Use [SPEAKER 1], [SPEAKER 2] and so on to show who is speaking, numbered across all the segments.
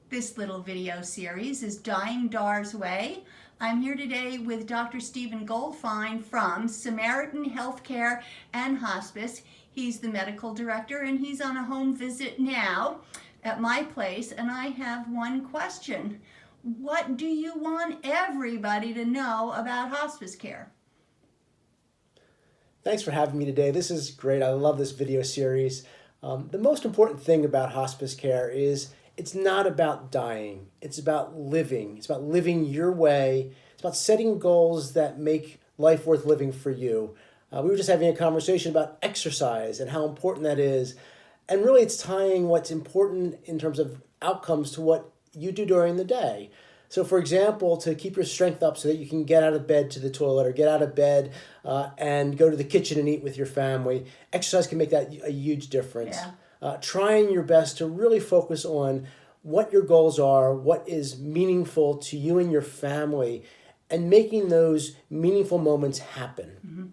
[SPEAKER 1] This little video series is Dying Dar's Way. I'm here today with Dr. Stephen Goldfine from Samaritan Healthcare and Hospice. He's the medical director and he's on a home visit now at my place, and I have one question. What do you want everybody to know about hospice care?
[SPEAKER 2] Thanks for having me today. This is great. I love this video series. The most important thing about hospice care is it's not about dying. It's about living. It's about living your way. It's about setting goals that make life worth living for you. We were just having a conversation about exercise and how important that is. And really it's tying what's important in terms of outcomes to what you do during the day. So for example, to keep your strength up so that you can get out of bed to the toilet or get out of bed and go to the kitchen and eat with your family, exercise can make that a huge difference.
[SPEAKER 1] Yeah.
[SPEAKER 2] Trying your best to really focus on what your goals are, what is meaningful to you and your family, and making those meaningful moments happen.
[SPEAKER 1] Mm-hmm.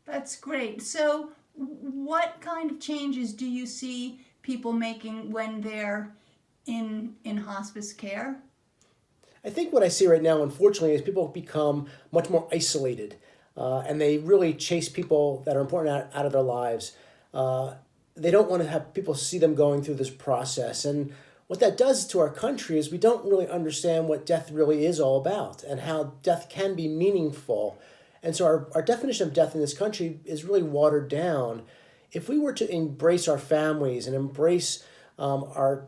[SPEAKER 1] That's great. So what kind of changes do you see people making when they're in hospice care?
[SPEAKER 2] I think what I see right now, unfortunately, is people become much more isolated and they really chase people that are important out of their lives. They don't want to have people see them going through this process. And what that does to our country is we don't really understand what death really is all about and how death can be meaningful. And so our definition of death in this country is really watered down. If we were to embrace our families and embrace our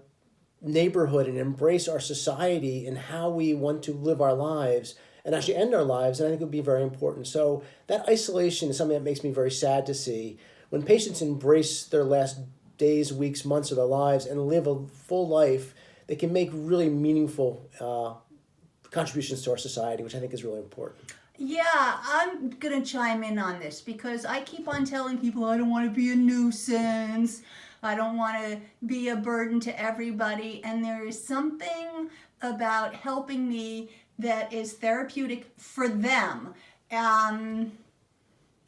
[SPEAKER 2] neighborhood and embrace our society and how we want to live our lives and actually end our lives, and I think it would be very important. So that isolation is something that makes me very sad to see. When patients embrace their last days, weeks, months of their lives and live a full life, they can make really meaningful contributions to our society, which I think is really important.
[SPEAKER 1] Yeah, I'm going to chime in on this because I keep on telling people I don't want to be a nuisance. I don't want to be a burden to everybody. And there is something about helping me that is therapeutic for them.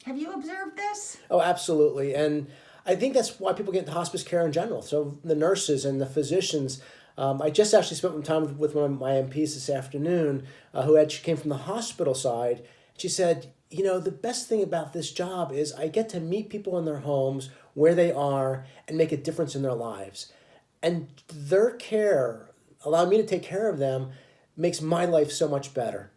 [SPEAKER 1] Have you observed this?
[SPEAKER 2] Oh, absolutely. And I think that's why people get into hospice care in general. So the nurses and the physicians. I just actually spent some time with one of my MPs this afternoon she came from the hospital side. She said, you know, the best thing about this job is I get to meet people in their homes where they are and make a difference in their lives. And their care, allowing me to take care of them, makes my life so much better.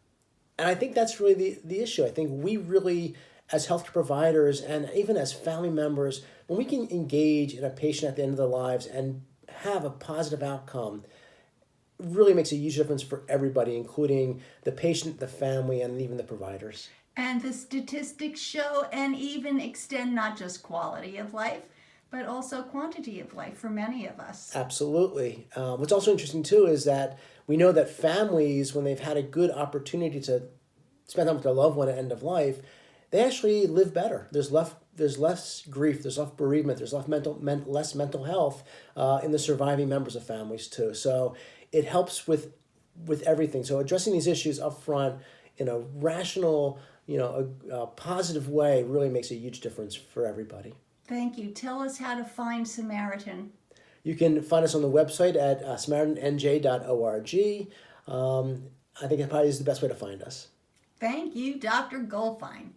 [SPEAKER 2] And I think that's really the issue. I think we really, as healthcare providers and even as family members, when we can engage in a patient at the end of their lives and have a positive outcome, really makes a huge difference for everybody, including the patient, the family, and even the providers.
[SPEAKER 1] And the statistics show and even extend not just quality of life, but also quantity of life for many of us.
[SPEAKER 2] Absolutely. What's also interesting, too, is that we know that families, when they've had a good opportunity to spend time with their loved one at end of life, they actually live better. There's less grief, there's less bereavement, there's less mental health in the surviving members of families, too. So it helps with everything. So addressing these issues up front in a rational, a positive way really makes a huge difference for everybody.
[SPEAKER 1] Thank you. Tell us how to find Samaritan.
[SPEAKER 2] You can find us on the website at samaritanNJ.org. I think it probably is the best way to find us.
[SPEAKER 1] Thank you, Dr. Goldfine.